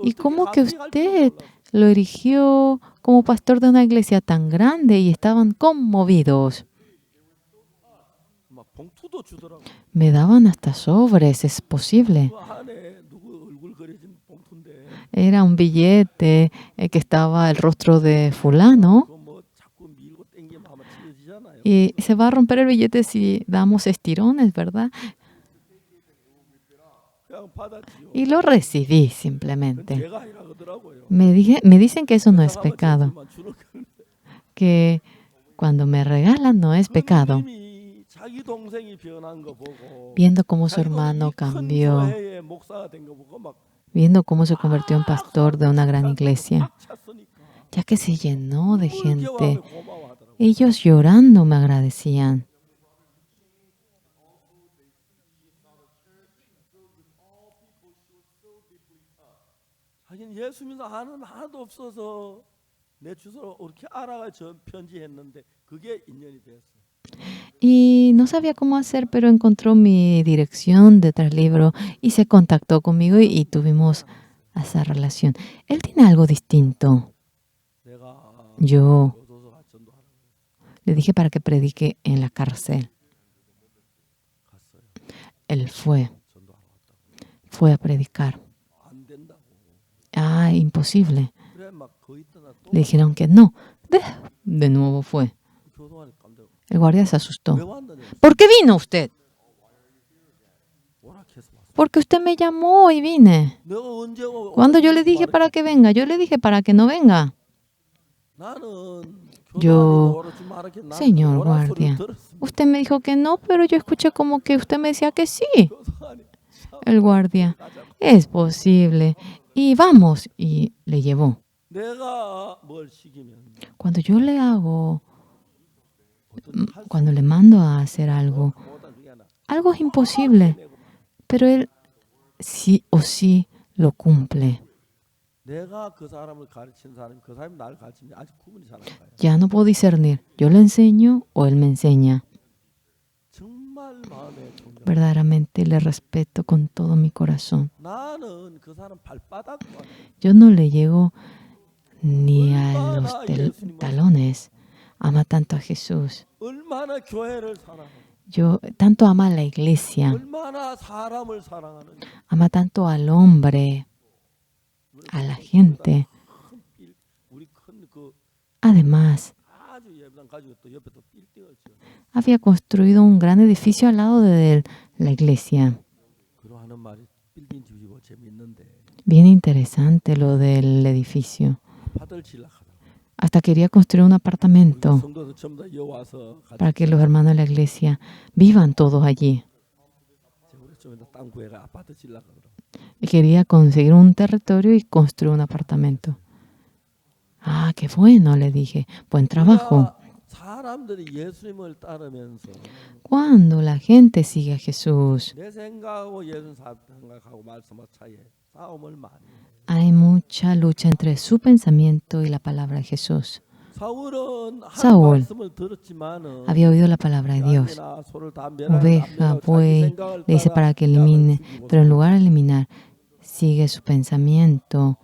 y cómo que usted lo erigió como pastor de una iglesia tan grande y estaban conmovidos. Me daban hasta sobres, es posible. Era un billete que estaba el rostro de fulano. Y se va a romper el billete si damos estirones, ¿verdad? Y lo recibí simplemente. Me dicen que eso no es pecado. Que cuando me regalan no es pecado. Viendo cómo su hermano cambió, viendo cómo se convirtió en pastor de una gran iglesia, ya que se llenó de gente, ellos llorando me agradecían. Y no sabía cómo hacer, pero encontró mi dirección detrás del libro y se contactó conmigo y tuvimos esa relación. Él tiene algo distinto. Yo le dije para que predique en la cárcel. Él fue a predicar. Imposible. Le dijeron que no. De nuevo fue. El guardia se asustó. ¿Por qué vino usted? Porque usted me llamó y vine. Cuando yo le dije para que venga, yo le dije para que no venga. Yo, señor guardia, usted me dijo que no, pero yo escuché como que usted me decía que sí. El guardia, es posible. Y vamos, y le llevó. Cuando yo le hago, cuando le mando a hacer algo, algo es imposible, pero él sí o sí lo cumple. Ya no puedo discernir, yo le enseño o él me enseña. Verdaderamente le respeto con todo mi corazón. Yo no le llego ni a los talones. Ama tanto a Jesús. Tanto ama a la iglesia. Ama tanto al hombre, a la gente. Además, había construido un gran edificio al lado de la iglesia. Bien interesante lo del edificio. Hasta quería construir un apartamento para que los hermanos de la iglesia vivan todos allí. Y quería conseguir un territorio y construir un apartamento. Qué bueno, le dije. Buen trabajo. Cuando la gente sigue a Jesús, hay mucha lucha entre su pensamiento y la palabra de Jesús. Saúl había oído la palabra de Dios. Oveja, buey, le dice para que elimine, pero en lugar de eliminar, sigue su pensamiento.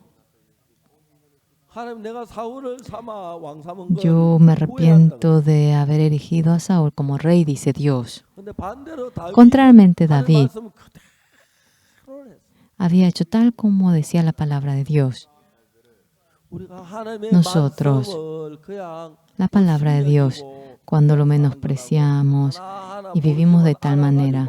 Yo me arrepiento de haber erigido a Saúl como rey, dice Dios. Contrariamente, David había hecho tal como decía la palabra de Dios. Nosotros, la palabra de Dios, cuando lo menospreciamos y vivimos de tal manera,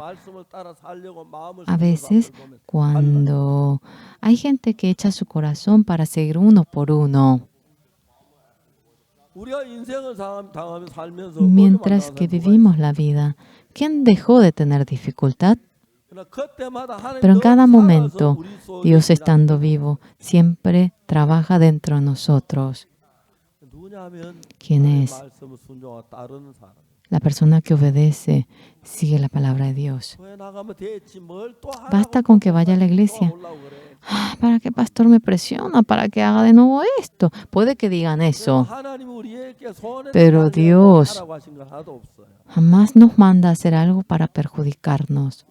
a veces cuando hay gente que echa su corazón para seguir uno por uno, mientras que vivimos la vida, ¿quién dejó de tener dificultad? Pero en cada momento, Dios estando vivo, siempre trabaja dentro de nosotros. ¿Quién es? La persona que obedece, sigue la palabra de Dios. Basta con que vaya a la iglesia. ¿Para qué pastor me presiona? ¿Para que haga de nuevo esto? Puede que digan eso. Pero Dios jamás nos manda a hacer algo para perjudicarnos.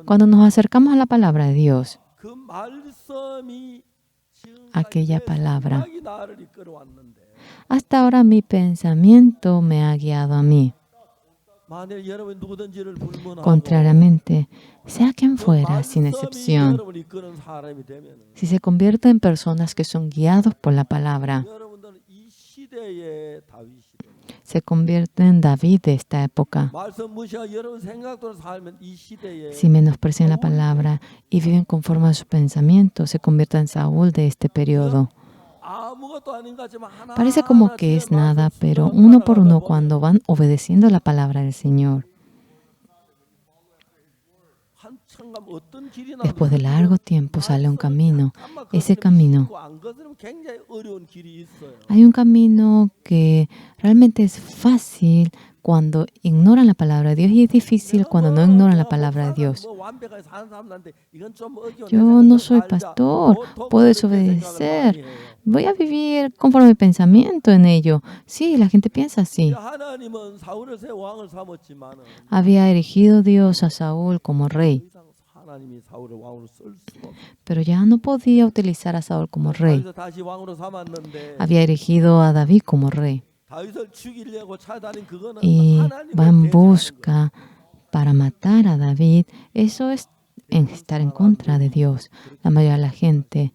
Cuando nos acercamos a la palabra de Dios, aquella palabra, hasta ahora mi pensamiento me ha guiado a mí. Contrariamente, sea quien fuera, sin excepción, si se convierte en personas que son guiados por la palabra, se convierte en David de esta época. Si menosprecian la palabra y viven conforme a sus pensamientos, se convierte en Saúl de este periodo. Parece como que es nada, pero uno por uno, cuando van obedeciendo la palabra del Señor, después de largo tiempo sale un camino. Ese camino, hay un camino que realmente es fácil cuando ignoran la palabra de Dios y es difícil cuando no ignoran la palabra de Dios. Yo no soy pastor, puedo desobedecer. Voy a vivir conforme mi pensamiento en ello. Sí, la gente piensa así. Había erigido Dios a Saúl como rey, pero ya no podía utilizar a Saúl como rey. Había erigido a David como rey y va en busca para matar a David. Eso es estar en contra de Dios. La mayoría de la gente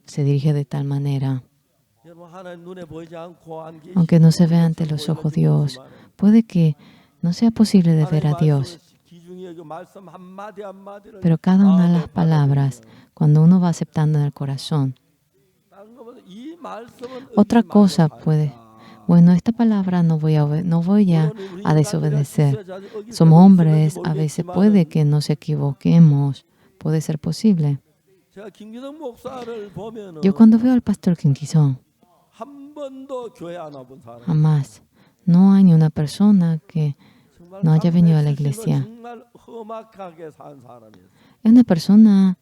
se dirige de tal manera. Aunque no se vea ante los ojos Dios, puede que no sea posible de ver a Dios. Pero cada una de las palabras, cuando uno va aceptando en el corazón, otra cosa puede. Bueno, esta palabra no voy a desobedecer. Somos hombres, a veces puede que nos equivoquemos. Puede ser posible. Yo cuando veo al pastor Kim Ki-sung, jamás, no hay ni una persona que no haya venido a la iglesia. Es una persona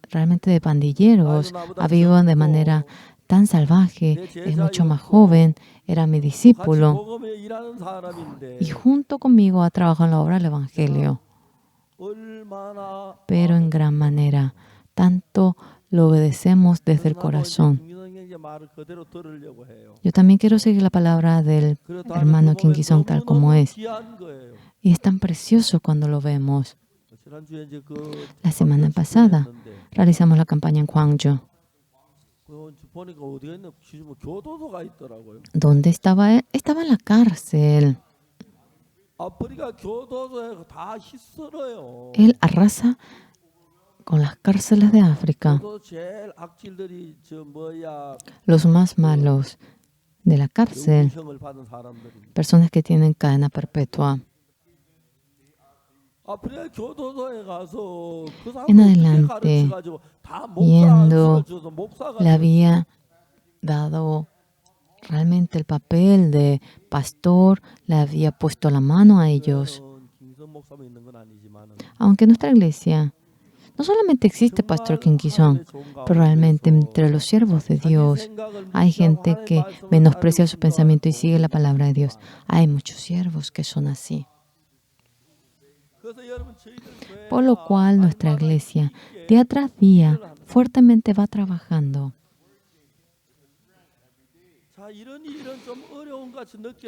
realmente de pandilleros, ha vivido de manera tan salvaje, es mucho más joven, era mi discípulo y junto conmigo ha trabajado en la obra del Evangelio. Pero en gran manera, tanto lo obedecemos desde el corazón. Yo también quiero seguir la palabra del hermano Kim Ki-sung tal como es. Y es tan precioso cuando lo vemos. La semana pasada realizamos la campaña en Gwangju. ¿Dónde estaba él? Estaba en la cárcel. Él arrasa con las cárceles de África. Los más malos de la cárcel, personas que tienen cadena perpetua. En adelante, yendo, le había dado realmente el papel de pastor, le había puesto la mano a ellos. Aunque nuestra iglesia no solamente existe pastor Kim Ki-sung, pero realmente entre los siervos de Dios hay gente que menosprecia su pensamiento y sigue la palabra de Dios. Hay muchos siervos que son así. Por lo cual nuestra iglesia día tras día fuertemente va trabajando.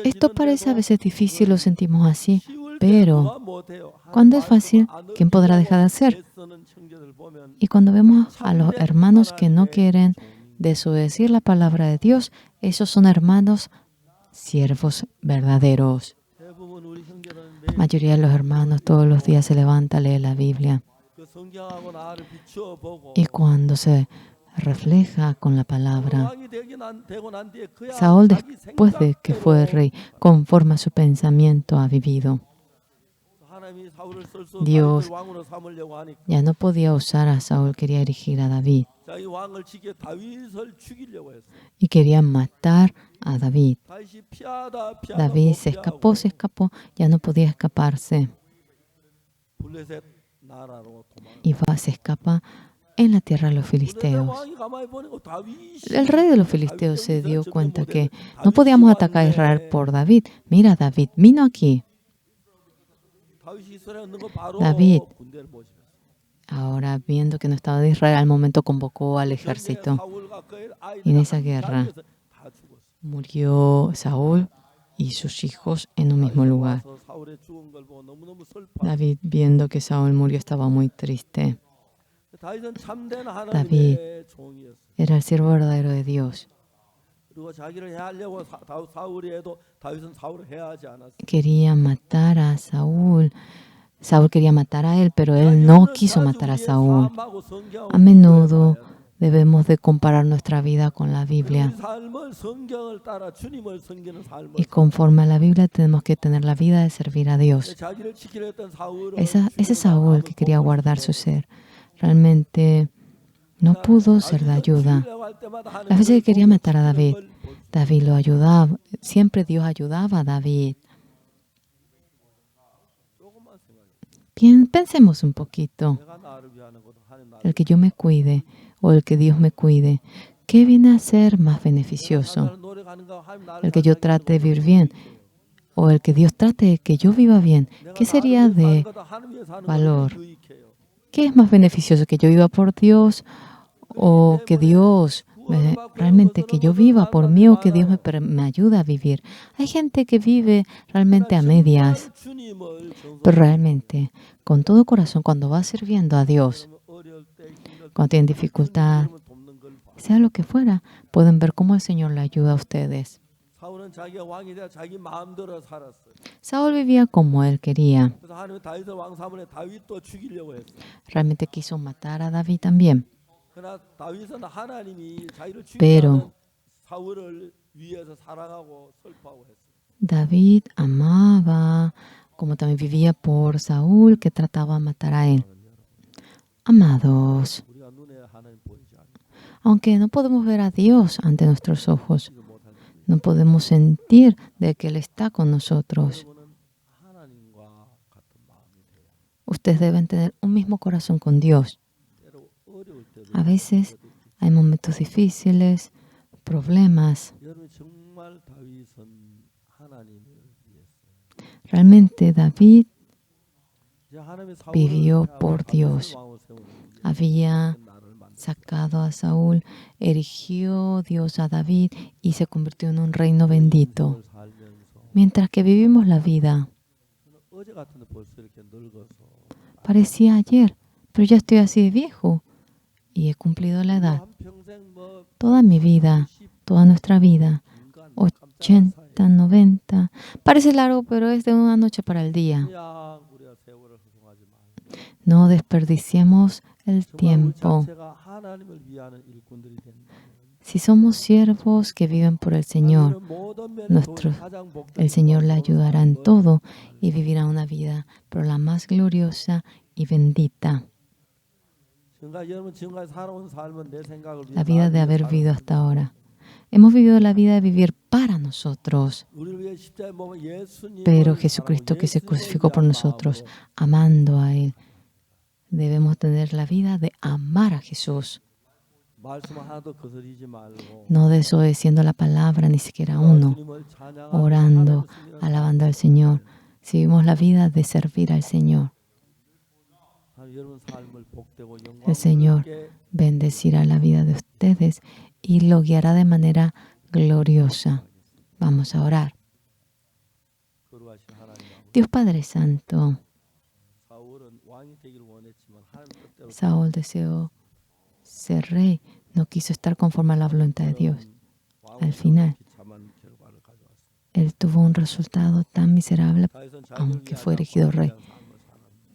Esto parece a veces difícil, lo sentimos así, pero cuando es fácil, ¿quién podrá dejar de hacer? Y cuando vemos a los hermanos que no quieren desobedecer la palabra de Dios, esos son hermanos siervos verdaderos. La mayoría de los hermanos todos los días se levanta a leer la Biblia. Y cuando se refleja con la palabra, Saúl, después de que fue rey, conforme a su pensamiento ha vivido. Dios ya no podía usar a Saúl, quería erigir a David. Y quería matar a David. David se escapó, ya no podía escaparse. Y se escapa en la tierra de los filisteos. El rey de los filisteos se dio cuenta que no podíamos atacar a Israel por David. Mira, David vino aquí. David, ahora viendo que no estaba de Israel, al momento convocó al ejército. Y en esa guerra murió Saúl y sus hijos en un mismo lugar. David, viendo que Saúl murió, estaba muy triste. David era el siervo verdadero de Dios. Quería matar a Saúl. Saúl quería matar a él, pero él no quiso matar a Saúl. A menudo debemos de comparar nuestra vida con la Biblia. Y conforme a la Biblia tenemos que tener la vida de servir a Dios. Ese Saúl que quería guardar su ser, realmente no pudo ser de ayuda. Las veces que quería matar a David, David lo ayudaba. Siempre Dios ayudaba a David. Pensemos un poquito. El que yo me cuide o el que Dios me cuide, ¿qué viene a ser más beneficioso? El que yo trate de vivir bien o el que Dios trate de que yo viva bien. ¿Qué sería de valor? ¿Qué es más beneficioso? ¿Que yo viva por Dios o que Dios realmente que yo viva por mí o que Dios me ayude a vivir? Hay gente que vive realmente a medias, pero realmente con todo corazón cuando va sirviendo a Dios, cuando tienen dificultad, sea lo que fuera, pueden ver cómo el Señor le ayuda a ustedes. Saúl vivía como él quería. Realmente quiso matar a David también. Pero David amaba, como también vivía por Saúl, que trataba de matar a él. Amados, aunque no podemos ver a Dios ante nuestros ojos, no podemos sentir de que Él está con nosotros. Ustedes deben tener un mismo corazón con Dios. A veces hay momentos difíciles, problemas. Realmente David vivió por Dios. Había sacado a Saúl, erigió Dios a David y se convirtió en un reino bendito. Mientras que vivimos la vida, parecía ayer, pero ya estoy así de viejo y he cumplido la edad. Toda mi vida, toda nuestra vida, 80, 90, parece largo, pero es de una noche para el día. No desperdiciemos el tiempo. Si somos siervos que viven por el Señor, el Señor le ayudará en todo y vivirá una vida, pero la más gloriosa y bendita. La vida de haber vivido hasta ahora. Hemos vivido la vida de vivir para nosotros. Pero Jesucristo que se crucificó por nosotros, amando a Él, debemos tener la vida de amar a Jesús. No desobedeciendo la palabra, ni siquiera uno. Orando, alabando al Señor. Si vivimos la vida de servir al Señor, el Señor bendecirá la vida de ustedes y lo guiará de manera gloriosa. Vamos a orar. Dios Padre Santo, Saúl deseó ser rey, no quiso estar conforme a la voluntad de Dios. Al final, él tuvo un resultado tan miserable, aunque fue elegido rey.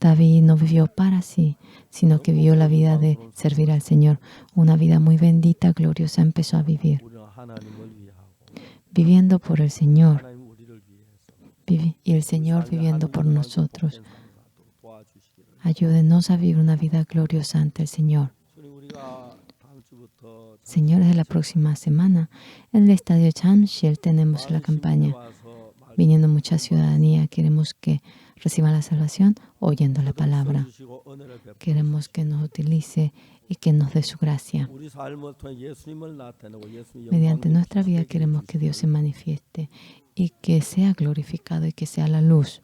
David no vivió para sí, sino que vivió la vida de servir al Señor. Una vida muy bendita, gloriosa, empezó a vivir. Viviendo por el Señor. Y el Señor viviendo por nosotros. Ayúdenos a vivir una vida gloriosa ante el Señor. Señores, de la próxima semana, en el estadio Chamshil tenemos la campaña. Viniendo mucha ciudadanía, queremos que reciban la salvación oyendo la palabra. Queremos que nos utilice y que nos dé su gracia. Mediante nuestra vida queremos que Dios se manifieste y que sea glorificado y que sea la luz.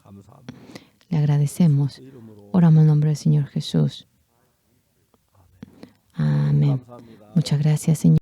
Le agradecemos. Oramos en el nombre del Señor Jesús. Amén. Muchas gracias, Señor.